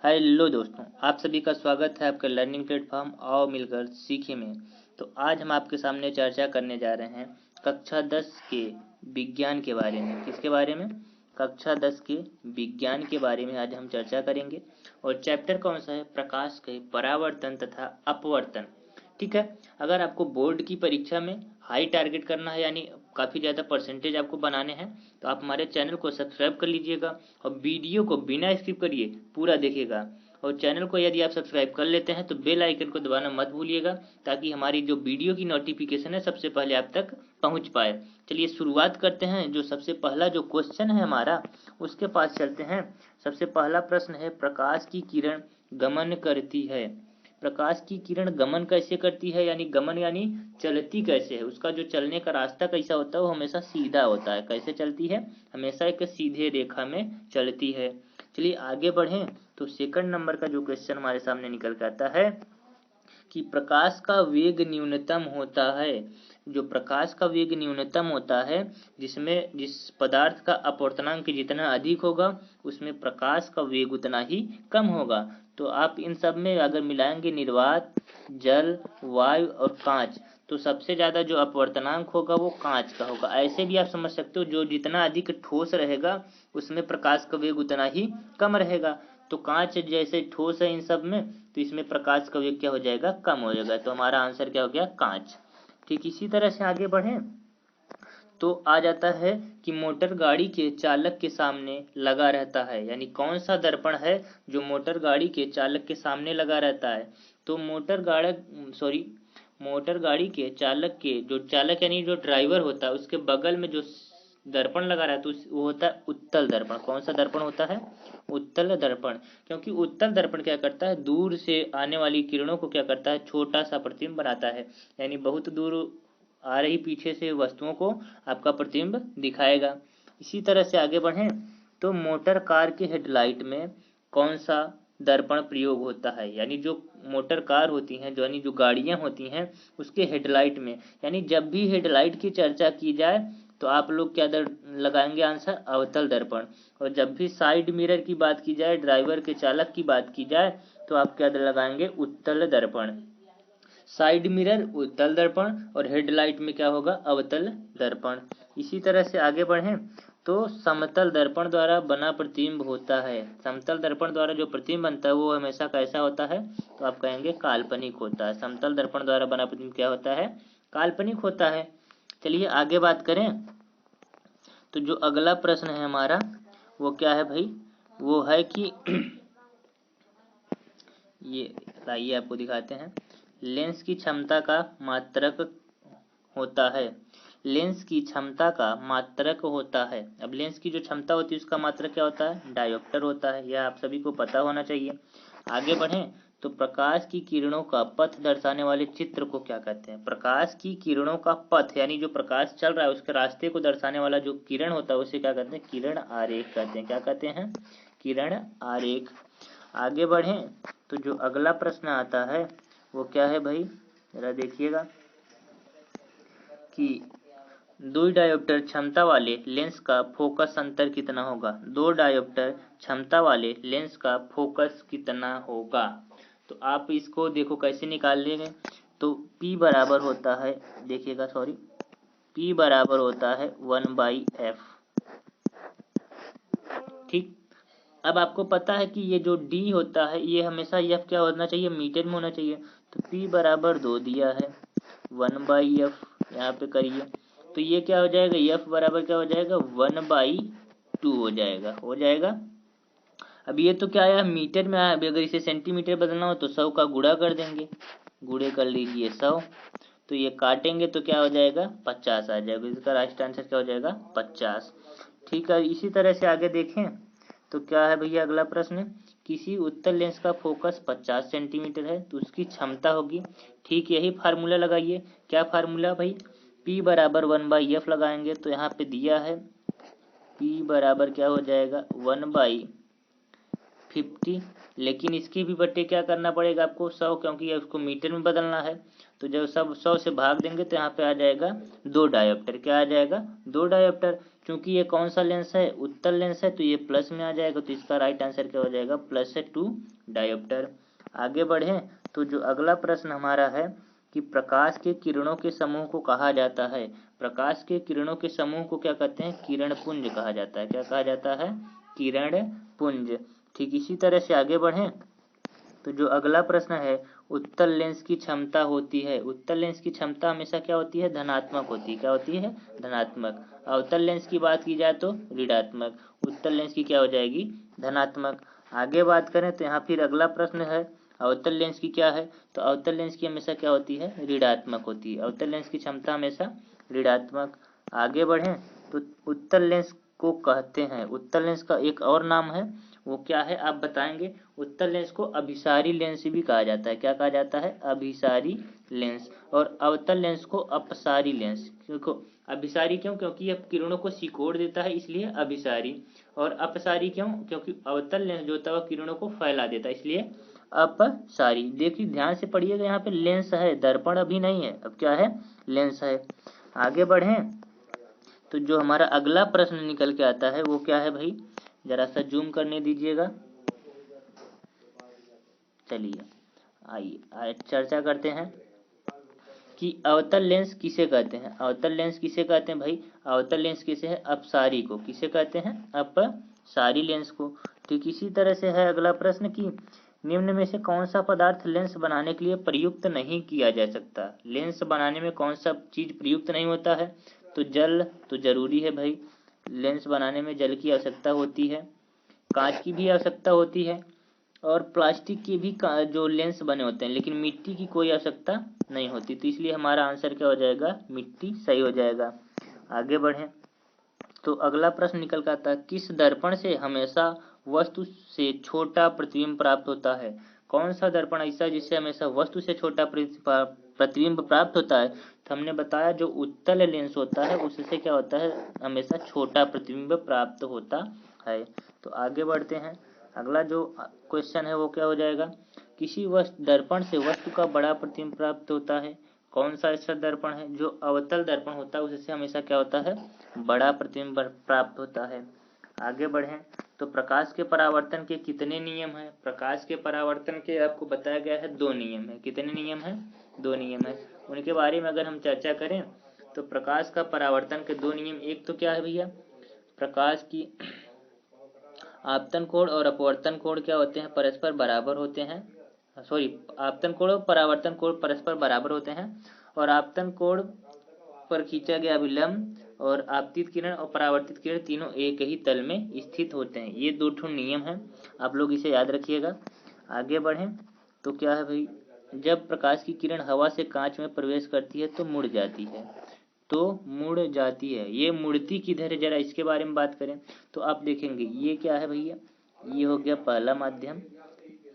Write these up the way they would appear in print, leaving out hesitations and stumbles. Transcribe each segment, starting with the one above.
Hello दोस्तों, आप सभी का स्वागत है आपके लर्निंग प्लेटफॉर्म आओ मिलकर सीखे में। तो आज हम आपके सामने चर्चा करने जा रहे हैं कक्षा 10 के विज्ञान के बारे में। किसके बारे में? कक्षा 10 के विज्ञान के बारे में आज हम चर्चा करेंगे। और चैप्टर कौन सा है? प्रकाश के परावर्तन तथा अपवर्तन। ठीक है। अगर आपको बोर्ड की परीक्षा में हाई टारगेट करना है, यानी काफ़ी ज़्यादा परसेंटेज आपको बनाने हैं, तो आप हमारे चैनल को सब्सक्राइब कर लीजिएगा और वीडियो को बिना स्किप करिए पूरा देखिएगा। और चैनल को यदि आप सब्सक्राइब कर लेते हैं तो बेल आइकन को दबाना मत भूलिएगा, ताकि हमारी जो वीडियो की नोटिफिकेशन है सबसे पहले आप तक पहुंच पाए। चलिए शुरुआत करते हैं। जो सबसे पहला जो क्वेश्चन है हमारा, उसके पास चलते हैं। सबसे पहला प्रश्न है, प्रकाश की किरण गमन करती है। प्रकाश की किरण गमन कैसे करती है? यानी गमन यानी चलती कैसे है, उसका जो चलने का रास्ता कैसा होता है वो हमेशा सीधा होता है। कैसे चलती है? हमेशा एक सीधे रेखा में चलती है। चलिए आगे बढ़ें। तो सेकंड नंबर का जो क्वेश्चन हमारे सामने निकल के आता है कि प्रकाश का वेग न्यूनतम होता है। जो प्रकाश का वेग न्यूनतम होता है, जिस पदार्थ का अपवर्तनांक जितना अधिक होगा उसमें प्रकाश का वेग उतना ही कम होगा। तो आप इन सब में अगर मिलाएंगे निर्वात, जल, वायु और कांच, तो सबसे ज्यादा जो अपवर्तनांक होगा वो कांच का होगा। ऐसे भी आप समझ सकते हो, जो जितना अधिक ठोस रहेगा उसमें प्रकाश का वेग उतना ही कम रहेगा। तो कांच जैसे ठोस है इन सब में, तो इसमें प्रकाश का वेग क्या हो जाएगा? कम हो जाएगा। तो हमारा आंसर क्या हो गया? कांच। ठीक इसी तरह से आगे बढ़ें तो आ जाता है कि मोटर गाड़ी के चालक के सामने लगा रहता है। यानी कौन सा दर्पण है जो मोटर गाड़ी के चालक के सामने लगा रहता है? तो मोटर गाड़ी के चालक के जो चालक यानी जो ड्राइवर होता है उसके बगल में जो दर्पण लगा रहता है वो होता है उत्तल दर्पण। कौन सा दर्पण होता है? उत्तल दर्पण। क्योंकि उत्तल दर्पण क्या करता है? दूर से आने वाली किरणों को क्या करता है? छोटा सा प्रतिबिंब बनाता है। यानी बहुत दूर आ रही पीछे से वस्तुओं को आपका प्रतिबिंब दिखाएगा। इसी तरह से आगे बढ़ें तो मोटर कार के हेडलाइट में कौन सा दर्पण प्रयोग होता है? यानी जो मोटर कार होती हैं, यानी जो गाड़ियां होती हैं उसके हेडलाइट में, यानी जब भी हेडलाइट की चर्चा की जाए तो आप लोग क्या लगाएंगे आंसर? अवतल दर्पण। और जब भी साइड मिरर की बात की जाए, ड्राइवर के चालक की बात की जाए, तो आप क्या लगाएंगे? उत्तल दर्पण। साइड मिरर उत्तल दर्पण और हेडलाइट में क्या होगा? अवतल दर्पण। इसी तरह से आगे बढ़ें तो समतल दर्पण द्वारा बना प्रतिबिंब होता है। समतल दर्पण द्वारा जो प्रतिबिंब बनता है वो हमेशा कैसा होता है? तो आप कहेंगे काल्पनिक होता है। समतल दर्पण द्वारा बना प्रतिबिंब क्या होता है? काल्पनिक होता है। चलिए आगे बात करें तो जो अगला प्रश्न है हमारा वो क्या है भाई? वो है कि ये आइए आपको दिखाते हैं। लेंस की क्षमता का मात्रक होता है। लेंस की क्षमता का मात्रक होता है। अब लेंस की जो क्षमता होती है उसका मात्रक क्या होता है? डायोप्टर होता है। यह आप सभी को पता होना चाहिए। आगे बढ़ें तो प्रकाश की किरणों का पथ दर्शाने वाले चित्र को क्या कहते हैं? प्रकाश की किरणों का पथ यानी जो प्रकाश चल रहा है उसके रास्ते को दर्शाने वाला जो किरण होता है उसे क्या कहते हैं? किरण आरेख कहते हैं। क्या कहते हैं? किरण आरेख। आगे बढ़ें तो जो अगला प्रश्न आता है वो क्या है भाई? जरा देखिएगा कि दो डायोप्टर क्षमता वाले लेंस का फोकस अंतर कितना होगा? दो डायोप्टर क्षमता वाले लेंस का फोकस कितना होगा? तो आप इसको देखो कैसे निकाल लेंगे। तो P बराबर होता है, देखिएगा सॉरी, P बराबर होता है 1/f। ठीक। अब आपको पता है कि ये जो D होता है ये हमेशा F क्या होना चाहिए? मीटर में होना चाहिए। तो P बराबर 2 दिया है, 1/f यहाँ पे करिए तो ये क्या हो जाएगा? F बराबर क्या हो जाएगा? 1/2 हो जाएगा। हो जाएगा। अब ये तो क्या आया? मीटर में आया। अभी अगर इसे सेंटीमीटर बदलना हो तो 100 का गुणा कर देंगे। गुणे कर लीजिए 100, तो ये काटेंगे तो क्या हो जाएगा? 50 आ जाएगा। इसका राइट आंसर क्या हो जाएगा? 50। ठीक है। इसी तरह से आगे देखें तो क्या है भैया अगला प्रश्न? किसी उत्तल लेंस का फोकस 50 सेंटीमीटर है तो उसकी क्षमता होगी। ठीक, यही फार्मूला लगाइए। क्या फार्मूला भाई? P बराबर 1/f लगाएंगे तो यहाँ पे दिया है P बराबर क्या हो जाएगा? 1/50। लेकिन इसकी भी बट्टे क्या करना पड़ेगा आपको? 100, क्योंकि उसको मीटर में बदलना है। तो जब सब 100 से भाग देंगे तो यहाँ पे आ जाएगा 2 डायोप्टर। क्या आ जाएगा? 2 डायोप्टर। चूंकि ये कौन सा लेंस है, उत्तल लेंस है, तो ये प्लस में आ जाएगा, तो इसका राइट आंसर क्या हो जाएगा, +2 डायोप्टर। आगे बढ़े तो जो अगला प्रश्न हमारा है कि प्रकाश के किरणों के समूह को कहा जाता है, प्रकाश के किरणों के समूह को क्या कहते हैं, किरण पुंज कहा जाता है। क्या कहा जाता है, किरण पुंज। ठीक इसी तरह से आगे बढ़े तो जो अगला प्रश्न है, उत्तल लेंस की क्षमता होती है, उत्तल लेंस की क्षमता हमेशा क्या होती है, धनात्मक होती है। क्या होती है, धनात्मक। अवतल लेंस की बात की जाए तो ऋणात्मक। उत्तल लेंस की क्या हो जाएगी, धनात्मक। आगे बात करें तो यहाँ फिर अगला प्रश्न है, अवतल लेंस की क्या है, तो अवतल लेंस की हमेशा क्या होती है, ऋणात्मक होती है। अवतल लेंस की क्षमता हमेशा ऋणात्मक। आगे बढ़ें तो उत्तल लेंस को कहते हैं, उत्तल लेंस का एक और नाम है, वो क्या है आप बताएंगे। उत्तल लेंस को अभिसारी लेंस भी कहा जाता है। क्या कहा जाता है, अभिसारी लेंस। और अवतल लेंस को अपसारी लेंस। देखो अभिसारी क्यों, क्योंकि यह किरणों को सिकोड़ देता है इसलिए अभिसारी। और अपसारी क्यों, क्योंकि अवतल लेंस जो होता है वह किरणों को फैला देता है इसलिए अपसारी। देखिए ध्यान से पढ़िएगा, यहाँ पे लेंस है, दर्पण अभी नहीं है, अब क्या है, लेंस है। आगे बढ़ें तो जो हमारा अगला प्रश्न निकल के आता है वो क्या है भाई, जरा सा जूम करने दीजिएगा। चलिए आइए चर्चा करते हैं कि अवतल लेंस किसे कहते हैं। अवतल लेंस किसे कहते हैं भाई, अवतल लेंस किसे है, अपसारी को। किसे कहते हैं, अपसारी लेंस को। ठीक इसी तरह से है अगला प्रश्न कि निम्न में से कौन सा पदार्थ लेंस बनाने के लिए प्रयुक्त नहीं किया जा सकता। लेंस बनाने में कौन सा चीज प्रयुक्त नहीं होता है, तो जल तो जरूरी है भाई, लेंस बनाने में जल की आवश्यकता होती है, कांच की भी आवश्यकता होती है, और प्लास्टिक के भी जो लेंस बने होते हैं, लेकिन मिट्टी की कोई आवश्यकता नहीं होती। तो इसलिए हमारा आंसर क्या हो जाएगा, मिट्टी सही हो जाएगा। आगे बढ़ें तो अगला प्रश्न निकल कर आता है, किस दर्पण से हमेशा वस्तु से छोटा प्रतिबिंब प्राप्त होता है। कौन सा दर्पण ऐसा है जिससे हमेशा वस्तु से छोटा प्रतिबिंब प्राप्त होता है, तो हमने बताया जो उत्तल लेंस होता है उससे क्या होता है, हमेशा छोटा प्रतिबिंब प्राप्त होता है। तो आगे बढ़ते हैं, अगला जो क्वेश्चन है वो क्या हो जाएगा, किसी वस्तु दर्पण से वस्तु का बड़ा प्रतिबिंब प्राप्त होता है। कौन सा ऐसा दर्पण है, जो अवतल दर्पण होता है उससे हमेशा क्या होता है, बड़ा प्रतिबिंब प्राप्त होता है। आगे बढ़ें तो प्रकाश के परावर्तन के कितने नियम हैं। प्रकाश के परावर्तन के आपको बताया गया है 2 नियम है। कितने नियम हैं, 2 नियम है। उनके बारे में अगर हम चर्चा करें तो प्रकाश का परावर्तन के 2 नियम, एक तो क्या है भैया, प्रकाश की आपतन कोण और अपवर्तन कोण क्या होते हैं, परस्पर बराबर होते हैं। सॉरी, आपतन कोण और परावर्तन कोण परस्पर बराबर होते हैं, और आपतन कोण पर खींचा गया अभिलंब और आपतित किरण और परावर्तित किरण तीनों एक ही तल में स्थित होते हैं। ये 2 नियम हैं, आप लोग इसे याद रखिएगा। आगे बढ़ें तो क्या है भाई, जब प्रकाश की किरण हवा से कांच में प्रवेश करती है तो मुड़ जाती है, तो मुड़ जाती है। ये मुड़ती किधर है, जरा इसके बारे में बात करें तो आप देखेंगे ये क्या है भैया, ये हो गया पहला माध्यम,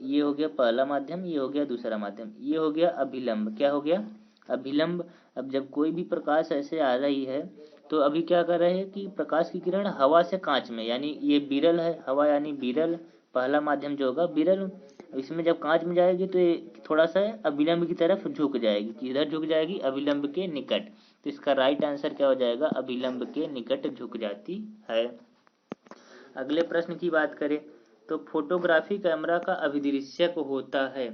ये हो गया पहला माध्यम, ये हो गया दूसरा माध्यम, ये हो गया अभिलंब। क्या हो गया, अभिलंब। अब जब कोई भी प्रकाश ऐसे आ रही है तो अभी क्या कर रहे हैं कि प्रकाश की किरण हवा से कांच में, यानी ये विरल है, हवा यानी विरल, पहला माध्यम जो होगा विरल, इसमें जब कांच में जाएगी तो ये थोड़ा सा अभिलंब की तरफ झुक जाएगी। किधर झुक जाएगी, अभिलंब के निकट। तो इसका राइट आंसर क्या हो जाएगा, अभिलंब के निकट झुक जाती है। अगले प्रश्न की बात करें तो फोटोग्राफी कैमरा का अभिदृश्यक होता है।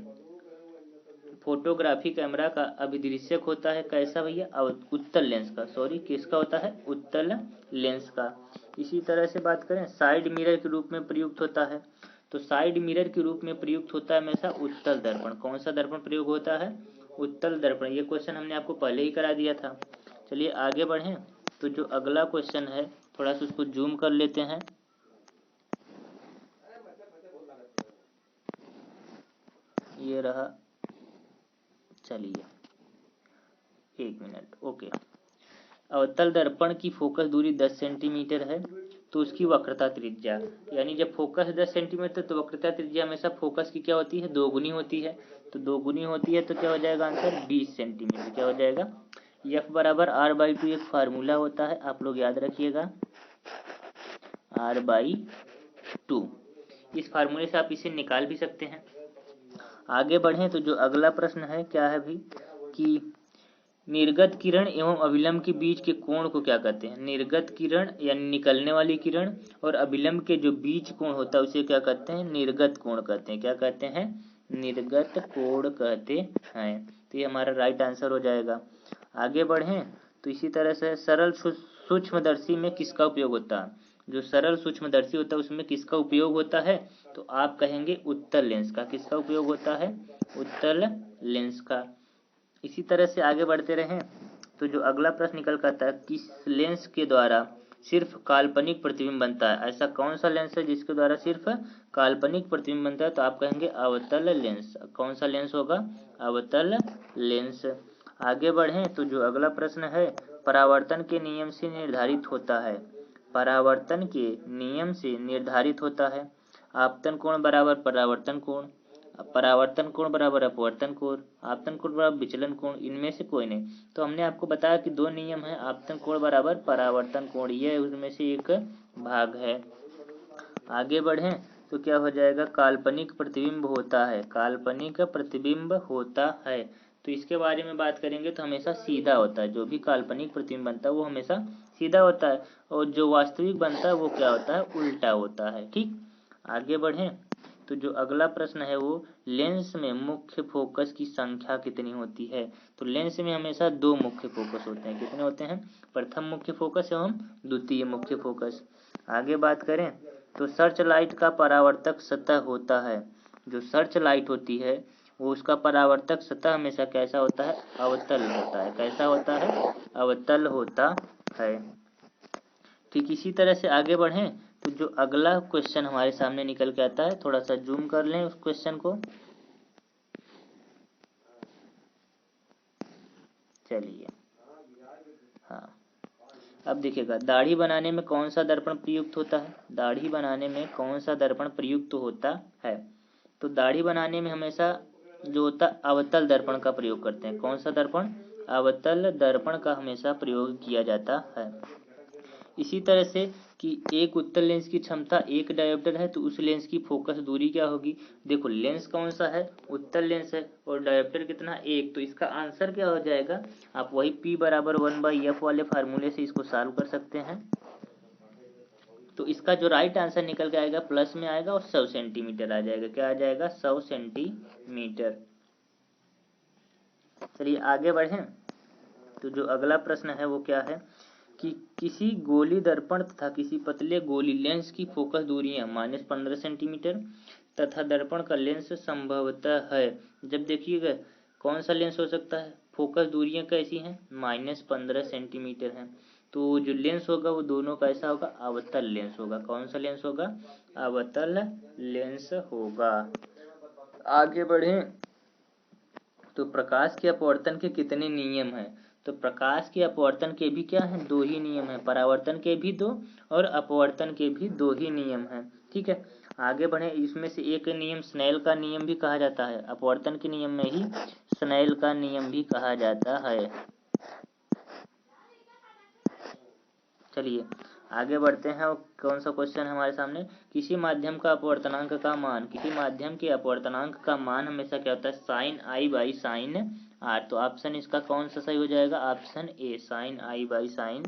फोटोग्राफी कैमरा का अभिदृश्यक होता है कैसा भैया, उत्तल लेंस का। सॉरी, किसका होता है, उत्तल लेंस का। इसी तरह से बात करें साइड मिरर के रूप में प्रयुक्त होता है, तो साइड मिरर के रूप में प्रयुक्त होता है हमेशा उत्तल दर्पण। कौन सा दर्पण प्रयोग होता है, उत्तल दर्पण। ये क्वेश्चन हमने आपको पहले ही करा दिया था। चलिए आगे बढ़ें तो जो अगला क्वेश्चन है थोड़ा सा उसको जूम कर लेते हैं। ये रहा, चलिए 1 मिनट, ओके। अवतल दर्पण की फोकस दूरी 10 सेंटीमीटर है, तो उसकी वक्रता त्रिज्या, यानी जब फोकस 10 सेंटीमीटर तो वक्रता त्रिज्या हमेशा फोकस की क्या होती है, 2 गुनी होती है। तो 2 गुनी होती है तो क्या हो जाएगा आंसर, 20 सेंटीमीटर। क्या हो जाएगा, F बराबर R/2 एक फार्मूला होता है, आप लोग याद रखिएगा, R/2। इस फार्मूले से आप इसे निकाल भी सकते हैं। आगे बढ़ें तो जो अगला प्रश्न है क्या है भाई कि निर्गत किरण एवं अभिलंब के बीच के कोण को क्या कहते हैं? निर्गत किरण यानी निकलने वाली किरण और अभिलंब के जो बीच कोण होता है उसे क्या कहते हैं? निर्गत कोण कहते हैं। क्या कहते हैं? निर्गत कोण कहते हैं। तो ये हमारा राइट आंसर हो जाएगा। आगे बढ़ें तो इसी तरह से सरल सूक्ष्मदर्शी में किसका उपयोग होता है? जो सरल सूक्ष्मदर्शी होता है उसमें किसका उपयोग होता है? तो आप कहेंगे उत्तल लेंस का। किसका उपयोग होता है? उत्तल लेंस का। इसी तरह से आगे बढ़ते रहें तो जो अगला प्रश्न निकल कर आता है, किस लेंस के द्वारा सिर्फ काल्पनिक प्रतिबिंब बनता है? ऐसा कौन सा लेंस है जिसके द्वारा सिर्फ काल्पनिक प्रतिबिंब बनता है? तो आप कहेंगे अवतल लेंस। कौन सा लेंस होगा? अवतल लेंस। आगे बढ़ें तो जो अगला प्रश्न है, परावर्तन के नियम से निर्धारित होता है। परावर्तन के नियम से निर्धारित होता है। आपतन कोण बराबर परावर्तन कोण, परावर्तन कोण बराबर अपवर्तन कोण, आपतन कोण बराबर विचलन कोण, इनमें से कोई नहीं। तो हमने आपको बताया कि दो नियम है, आपतन कोण बराबर परावर्तन कोण, ये उसमें से एक भाग है। आगे बढ़ें तो क्या हो जाएगा? काल्पनिक प्रतिबिंब होता है। काल्पनिक प्रतिबिंब होता है तो इसके बारे में बात करेंगे तो हमेशा सीधा होता है। जो भी काल्पनिक प्रतिबिंब बनता है वो हमेशा सीधा होता है और जो वास्तविक बनता है वो क्या होता है? उल्टा होता है। ठीक, आगे बढ़ें तो जो अगला प्रश्न है वो, लेंस में मुख्य फोकस की संख्या कितनी होती है? तो लेंस में हमेशा दो मुख्य फोकस होते हैं। कितने होते हैं? प्रथम मुख्य फोकस एवं द्वितीय मुख्य फोकस। आगे बात करें तो सर्च लाइट का परावर्तक सतह होता है। जो सर्च लाइट होती है वो उसका परावर्तक सतह हमेशा कैसा होता है? अवतल होता है। कैसा होता है? अवतल होता है। ठीक, इसी तरह से आगे बढ़ें तो जो अगला क्वेश्चन हमारे सामने निकल के आता है, थोड़ा सा जूम कर लें उस क्वेश्चन को। चलिए, हाँ, अब देखिएगा, दाढ़ी बनाने में कौन सा दर्पण प्रयुक्त होता है? दाढ़ी बनाने में कौन सा दर्पण प्रयुक्त होता है? तो दाढ़ी बनाने में हमेशा जो होता है अवतल दर्पण का प्रयोग करते हैं। कौन सा दर्पण? अवतल दर्पण का हमेशा प्रयोग किया जाता है। इसी तरह से कि एक उत्तल लेंस की क्षमता एक डायोप्टर है तो उस लेंस की फोकस दूरी क्या होगी? देखो, लेंस कौन सा है? उत्तल लेंस है और डायोप्टर कितना? एक। तो इसका आंसर क्या हो जाएगा? आप वही P बराबर 1/f वाले फार्मूले से इसको सॉल्व कर सकते हैं। तो इसका जो राइट आंसर निकल के आएगा प्लस में आएगा और 100 सेंटीमीटर आ जाएगा। क्या आ जाएगा? 100 सेंटीमीटर। चलिए आगे बढ़ें तो जो अगला प्रश्न है वो क्या है कि किसी गोली दर्पण तथा किसी पतले गोली लेंस की फोकस दूरियां -15 सेंटीमीटर तथा दर्पण का लेंस संभवतः है। जब देखिएगा कौन सा लेंस हो सकता है? फोकस दूरियां कैसी हैं? -15 सेंटीमीटर हैं। तो जो लेंस होगा वो दोनों कैसा होगा? अवतल लेंस होगा। कौन सा लेंस होगा? अवतल लेंस होगा। आगे बढ़ें तो प्रकाश के अपवर्तन के कितने नियम हैं? तो प्रकाश के अपवर्तन के भी क्या है? दो ही नियम है। परावर्तन के भी दो और अपवर्तन के भी दो ही नियम है। ठीक है, आगे बढ़े। इसमें से एक नियम स्नेल का नियम भी कहा जाता है। अपवर्तन के नियम में ही स्नेल का नियम भी कहा जाता है। चलिए आगे बढ़ते हैं। और कौन सा क्वेश्चन है हमारे सामने? किसी माध्यम का अपवर्तनांक का मान, किसी माध्यम के अपवर्तनांक का मान हमेशा क्या होता है? Sine i by sine r. तो ऑप्शन इसका कौन सा सही हो जाएगा? Option A, sine i by sine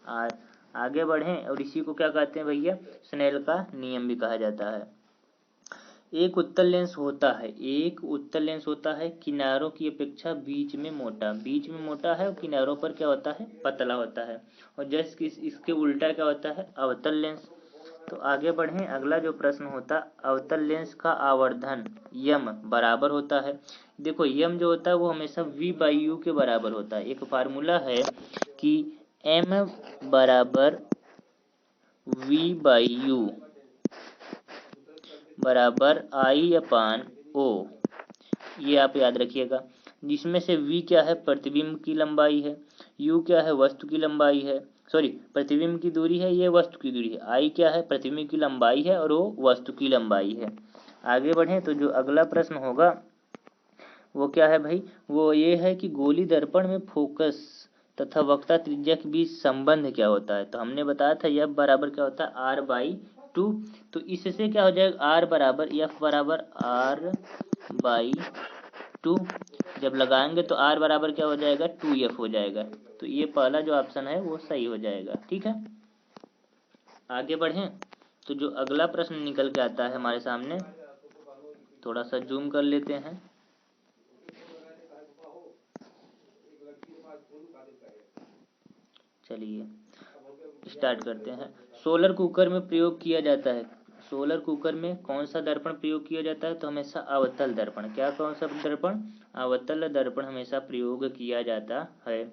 r. आगे बढ़ें और इसी को क्या कहते हैं भैया? स्नेल का नियम भी कहा जाता है। एक उत्तल लेंस होता है, एक उत्तल लेंस होता है किनारों की अपेक्षा बीच में मोटा, बीच में मोटा है और किनारों पर क्या होता है? पतला होता है। और जैसे इसके उल्टा क्या होता है? अवतल लेंस। तो आगे बढ़ें, अगला जो प्रश्न होता, अवतल लेंस का आवर्धन यम बराबर होता है। देखो, यम जो होता है वो हमेशा V/U के बराबर होता है। एक फार्मूला है कि M बराबर V/U बराबर I/O, ये आप याद रखिएगा। जिसमें से V क्या है? प्रतिबिंब की लंबाई है। U क्या है? वस्तु की लंबाई है। सॉरी, प्रतिबिंब की दूरी है, ये वस्तु की दूरी है। I क्या है? प्रतिबिंब की लंबाई है और वो वस्तु की लंबाई है। आगे बढ़ें तो जो अगला प्रश्न होगा वो क्या है भाई? वो ये है कि गोली दर्पण में फोकस तथा वक्रता त्रिज्या के बीच संबंध क्या होता है? तो हमने बताया था F बराबर क्या होता है? R/2। तो इससे क्या हो जाएगा? R बराबर F बराबर R/2 जब लगाएंगे तो r बराबर क्या हो जाएगा 2f हो जाएगा। तो ये पहला जो ऑप्शन है वो सही हो जाएगा। ठीक है, आगे बढ़ें तो जो अगला प्रश्न निकल के आता है हमारे सामने, थोड़ा सा जूम कर लेते हैं। चलिए स्टार्ट करते हैं। सोलर कुकर में प्रयोग किया जाता है, सोलर कुकर में कौन सा दर्पण प्रयोग किया जाता है? तो हमेशा अवतल दर्पण। क्या कौन सा दर्पण? अवतल दर्पण हमेशा प्रयोग किया जाता है।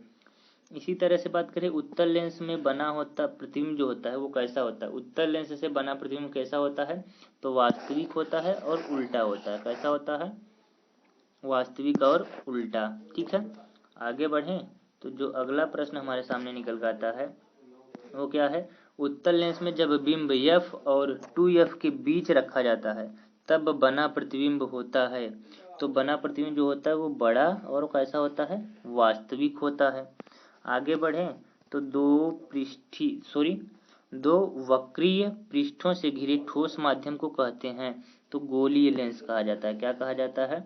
इसी तरह से बात करें, उत्तल लेंस में बना होता प्रतिबिंब जो होता है वो कैसा होता है? उत्तल लेंस से बना प्रतिबिंब कैसा होता है? तो वास्तविक होता है और उल्टा होता है। कैसा होता है? वास्तविक और उल्टा। ठीक है, आगे बढ़ें तो जो अगला प्रश्न हमारे सामने निकल कर आता है वो क्या है? उत्तल लेंस में जब बिंब f और 2f के बीच रखा जाता है तब बना प्रतिबिंब होता है। तो बना प्रतिबिंब जो होता है वो बड़ा और कैसा होता है? वास्तविक होता है। आगे बढ़ें तो दो वक्रीय पृष्ठों से घिरे ठोस माध्यम को कहते हैं तो गोलीय लेंस कहा जाता है। क्या कहा जाता है?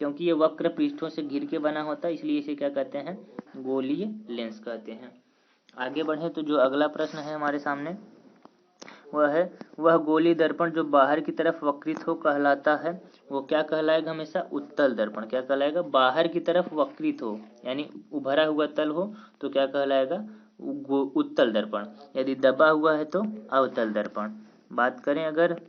क्योंकि ये वक्र पृष्ठों से घिर के बना होता है इसलिए इसे क्या कहते हैं? गोलीय लेंस कहते हैं। आगे बढ़े तो जो अगला प्रश्न है हमारे सामने वह गोली दर्पण जो बाहर की तरफ वक्रित हो कहलाता है। वो क्या कहलाएगा? हमेशा उत्तल दर्पण। क्या कहलाएगा? बाहर की तरफ वक्रित हो यानी उभरा हुआ तल हो तो क्या कहलाएगा? उत्तल दर्पण। यदि दबा हुआ है तो अवतल दर्पण। बात करें अगर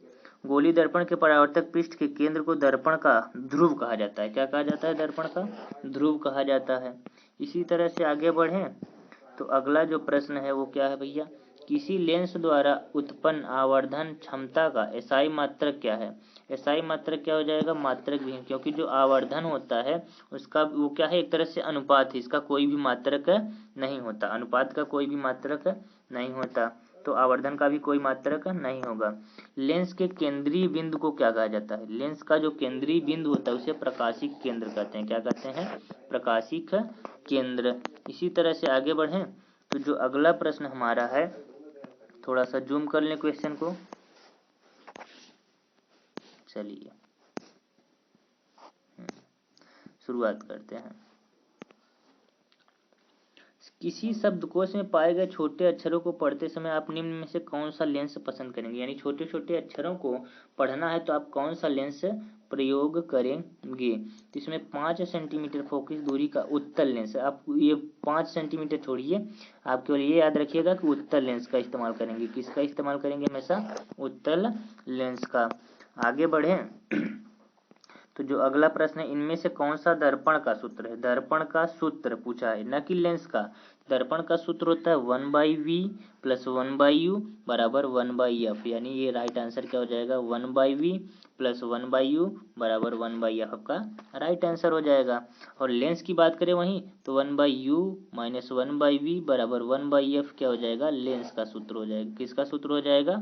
गोली दर्पण के परावर्तक पृष्ठ के केंद्र को दर्पण का ध्रुव कहा जाता है। क्या कहा जाता है? दर्पण का ध्रुव कहा जाता है। इसी तरह से आगे बढ़ें तो अगला जो प्रश्न है वो क्या है भैया? किसी लेंस द्वारा उत्पन्न आवर्धन क्षमता का एसआई मात्रक क्या है? एसआई मात्रक क्या हो जाएगा? मात्रक विहीन, क्योंकि जो आवर्धन होता है उसका वो क्या है? एक तरह से अनुपात है, इसका कोई भी मात्रक नहीं होता। अनुपात का कोई भी मात्रक नहीं होता तो आवर्धन का भी कोई मात्रक नहीं होगा। लेंस के केंद्रीय बिंदु को क्या कहा जाता है? लेंस का जो केंद्रीय बिंदु होता है उसे प्रकाशिक केंद्र कहते हैं। क्या कहते हैं? प्रकाशिक केंद्र। इसी तरह से आगे बढ़ें तो जो अगला प्रश्न हमारा है, थोड़ा सा जूम कर लें क्वेश्चन को। चलिए शुरुआत करते हैं। किसी शब्दकोश में पाए गए छोटे अक्षरों को पढ़ते समय आप निम्न में से कौन सा लेंस पसंद करेंगे? यानी छोटे छोटे अक्षरों को पढ़ना है तो आप कौन सा लेंस प्रयोग करेंगे? तो इसमें 5 सेंटीमीटर फोकस दूरी का उत्तल लेंस। आप ये 5 सेंटीमीटर छोड़िए, आप केवल ये याद रखिएगा कि उत्तल लेंस का इस्तेमाल करेंगे। किसका इस्तेमाल करेंगे? हमेशा उत्तल लेंस का। आगे बढ़ें तो जो अगला प्रश्न है, इनमें से कौन सा दर्पण का सूत्र है? दर्पण का सूत्र पूछा है, न कि लेंस का। दर्पण का सूत्र होता है 1/v प्लस 1/u बराबर 1/f। यानी ये राइट आंसर क्या हो जाएगा? 1/v प्लस 1/u बराबर 1/f का राइट आंसर हो जाएगा। और लेंस की बात करें वहीं तो 1/u माइनस 1/v बराबर 1/f क्या हो जाएगा? लेंस का सूत्र हो जाएगा। किसका सूत्र हो जाएगा?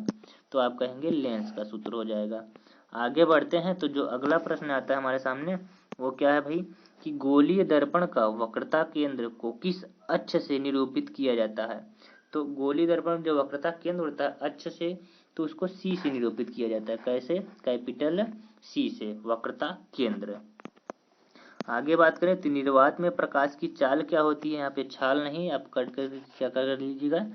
तो आप कहेंगे लेंस का सूत्र हो जाएगा। आगे बढ़ते हैं तो जो अगला प्रश्न आता है हमारे सामने वो क्या है भाई? कि गोलीय दर्पण का वक्रता केंद्र को किस अक्ष से निरूपित किया जाता है? तो गोलीय दर्पण जो वक्रता केंद्र होता है अक्ष से, तो उसको सी से निरूपित किया जाता है। कैसे? कैपिटल सी से वक्रता केंद्र। आगे बात करें तो निर्वात में प्रकाश की चाल क्या होती है? यहाँ पे छाल नहीं, आप कट कर क्या कर लीजिएगा?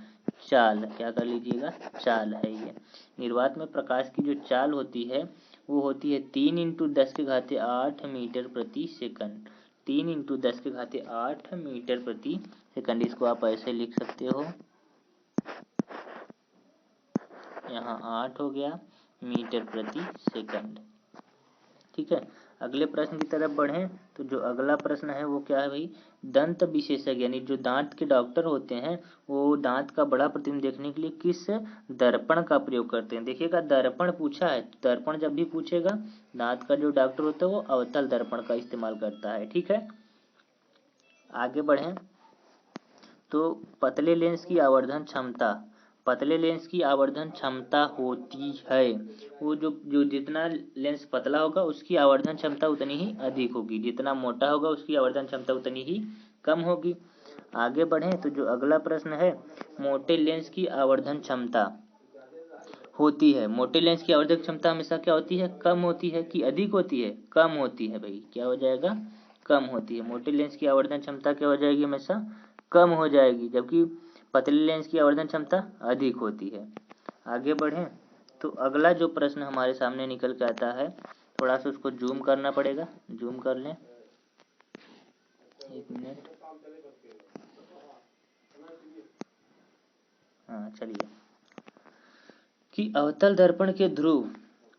चाल। क्या कर लीजिएगा? चाल है ये। निर्वात में प्रकाश की जो चाल होती है वो होती है 3 × 10⁸ मीटर प्रति सेकंड। 3 × 10⁸ मीटर प्रति सेकंड। इसको आप ऐसे लिख सकते हो, यहाँ 8 हो गया मीटर प्रति सेकंड। ठीक है, अगले प्रश्न की तरफ बढ़ें तो जो अगला प्रश्न है वो क्या है भाई? दंत विशेषज्ञ यानी जो दांत के डॉक्टर होते हैं वो दांत का बड़ा प्रतिबिंब देखने के लिए किस दर्पण का प्रयोग करते हैं? देखिएगा दर्पण पूछा है, दर्पण जब भी पूछेगा दांत का जो डॉक्टर होता है वो अवतल दर्पण का इस्तेमाल करता है। ठीक है, आगे बढ़ें तो पतले लेंस की आवर्धन क्षमता, पतले लेंस की आवर्धन क्षमता होती है वो जो जितना लेंस पतला होगा उसकी आवर्धन क्षमता उतनी ही अधिक होगी, जितना मोटा होगा उसकी आवर्धन क्षमता उतनी ही कम होगी। आगे बढ़ें तो जो अगला प्रश्न है, मोटे लेंस की आवर्धन क्षमता होती है, मोटे लेंस की आवर्धन क्षमता हमेशा क्या होती है? कम होती है कि अधिक होती है? कम होती है भाई। क्या हो जाएगा? कम होती है। मोटे लेंस की आवर्धन क्षमता क्या हो जाएगी, हमेशा कम हो जाएगी, जबकि पतले लेंस की आवर्धन क्षमता अधिक होती है। आगे बढ़ें तो अगला जो प्रश्न हमारे सामने निकल के आता है, थोड़ा सा उसको जूम करना पड़ेगा, जूम कर लें, एक मिनट। हाँ चलिए, कि अवतल दर्पण के ध्रुव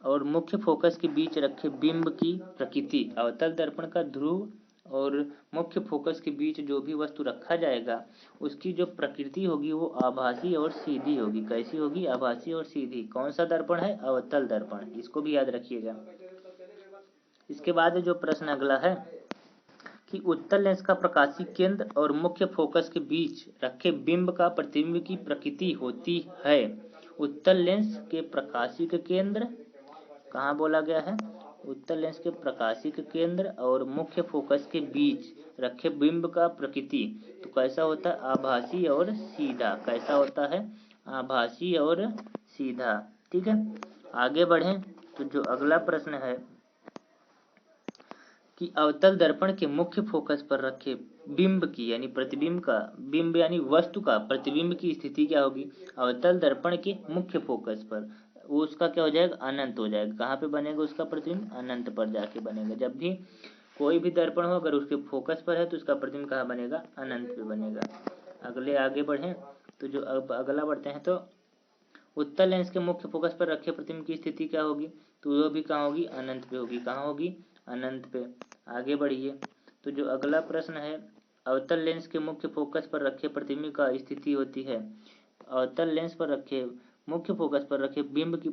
और मुख्य फोकस के बीच रखे बिंब की प्रकृति। अवतल दर्पण का ध्रुव और मुख्य फोकस के बीच जो भी वस्तु रखा जाएगा उसकी जो प्रकृति होगी वो आभासी और सीधी होगी। कैसी होगी, आभासी और सीधी। कौन सा दर्पण है, अवतल दर्पण, इसको भी याद रखिएगा। इसके बाद जो प्रश्न अगला है कि उत्तल लेंस का प्रकाशीय केंद्र और मुख्य फोकस के बीच रखे बिंब का प्रतिबिंब की प्रकृति होती है। उत्तल लेंस के प्रकाशिक केंद्र, कहाँ बोला गया है, उत्तल लेंस के प्रकाशिक केंद्र और मुख्य फोकस के बीच रखे बिंब का प्रकृति तो कैसा होता है, आभासी और सीधा। कैसा होता है, आभासी और सीधा। ठीक है, आगे बढ़ें तो जो अगला प्रश्न है कि अवतल दर्पण के मुख्य फोकस पर रखे बिंब की यानी प्रतिबिंब का, बिंब यानी वस्तु का प्रतिबिंब की स्थिति क्या होगी। अवतल दर्पण के मुख्य फोकस पर वो उसका क्या हो जाएगा, अनंत हो जाएगा। कहाँ पे बनेगा उसका प्रतिबिंब, अनंत पर जाके बनेगा। जब भी कोई भी दर्पण हो अगर उसके फोकस पर है तो उसका प्रतिबिंब कहाँ बनेगा, अनंत पे बनेगा। आगे बढ़े तो जो अब अगला बढ़ते हैं तो उत्तल लेंस के मुख्य फोकस पर रखे प्रतिबिंब की स्थिति क्या होगी, तो वो भी कहाँ होगी, अनंत पे होगी। कहाँ होगी, अनंत पे। आगे बढ़िए तो जो अगला प्रश्न है, अवतल लेंस के मुख्य फोकस पर रखे प्रतिबिंब का स्थिति होती है। अवतल लेंस पर रखे मुख्य फोकस पर रखे बिंब की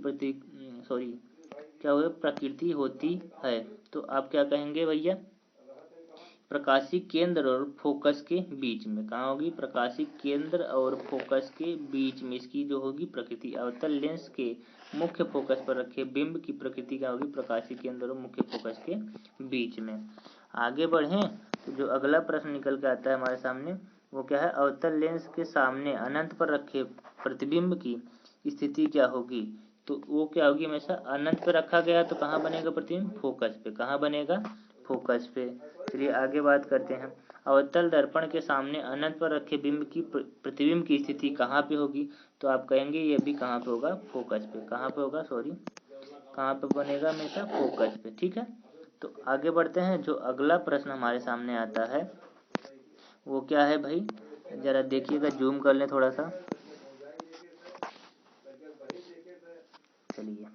क्या हुआ, प्रकृति होती है। तो आप क्या कहेंगे भैया, प्रकाशीय केंद्र और फोकस के बीच में। कहाँ होगी, प्रकाशीय केंद्र और फोकस के बीच में इसकी जो होगी प्रकृति। अवतल लेंस के मुख्य फोकस पर रखे बिंब की प्रकृति क्या होगी, प्रकाशीय केंद्र और मुख्य फोकस के बीच में। आगे बढ़ें तो जो अगला प्रश्न निकल के आता है हमारे सामने वो क्या है, अवतल लेंस के सामने अनंत पर रखे प्रतिबिंब की स्थिति क्या होगी, तो वो क्या होगी, हमेशा अनंत पे रखा गया तो कहाँ बनेगा प्रतिबिंब, फोकस पे। कहाँ बनेगा, फोकस पे। चलिए आगे बात करते हैं, अवतल दर्पण के सामने अनंत पर रखे बिंब की प्रतिबिंब की स्थिति कहाँ पे होगी, तो आप कहेंगे ये भी कहाँ पे होगा, फोकस पे। कहाँ पे होगा, कहाँ पे बनेगा, हमेशा फोकस पे। ठीक है, तो आगे बढ़ते हैं। जो अगला प्रश्न हमारे सामने आता है वो क्या है भाई, जरा देखिएगा, जूम कर लें थोड़ा सा। चलिए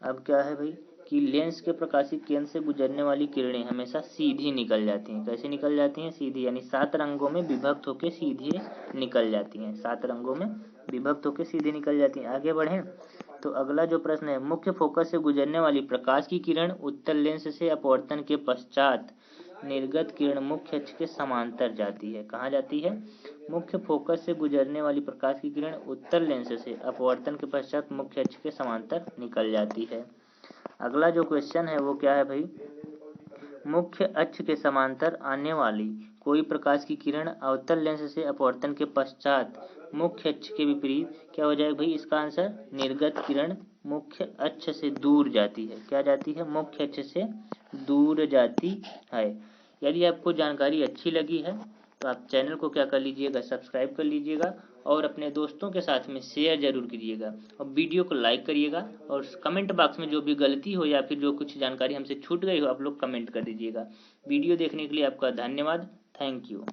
अब क्या है भाई कि लेंस के प्रकाशिक केंद्र से गुजरने वाली किरणें हमेशा सीधी निकल जाती हैं। कैसे निकल जाती हैं, सीधी, यानी 7 रंगों में विभक्त होकर सीधे निकल जाती हैं। 7 रंगों में विभक्त होकर सीधे निकल जाती हैं। आगे बढ़ें तो अगला जो प्रश्न है, मुख्य फोकस से गुजरने वाली प्रकाश की किरण उत्तल लेंस से अपवर्तन के पश्चात निर्गत किरण मुख्य अक्ष के समांतर जाती है। कहाँ जाती है, मुख्य फोकस से गुजरने वाली प्रकाश की किरण उत्तल लेंस से अपवर्तन के पश्चात मुख्य अक्ष के समांतर निकल जाती है। अगला जो क्वेश्चन है वो क्या है भाई, मुख्य अक्ष के समांतर आने वाली कोई प्रकाश की किरण अवतल लेंस से अपवर्तन के पश्चात मुख्य अक्ष के विपरीत क्या हो जाएगा भाई, इसका आंसर निर्गत किरण मुख्य अक्ष से दूर जाती है। क्या जाती है, मुख्य अक्ष से दूर जाती है। यदि आपको जानकारी अच्छी लगी है तो आप चैनल को क्या कर लीजिएगा, सब्सक्राइब कर लीजिएगा और अपने दोस्तों के साथ में शेयर जरूर कीजिएगा और वीडियो को लाइक करिएगा और कमेंट बॉक्स में जो भी गलती हो या फिर जो कुछ जानकारी हमसे छूट गई हो आप लोग कमेंट कर दीजिएगा। वीडियो देखने के लिए आपका धन्यवाद, थैंक यू।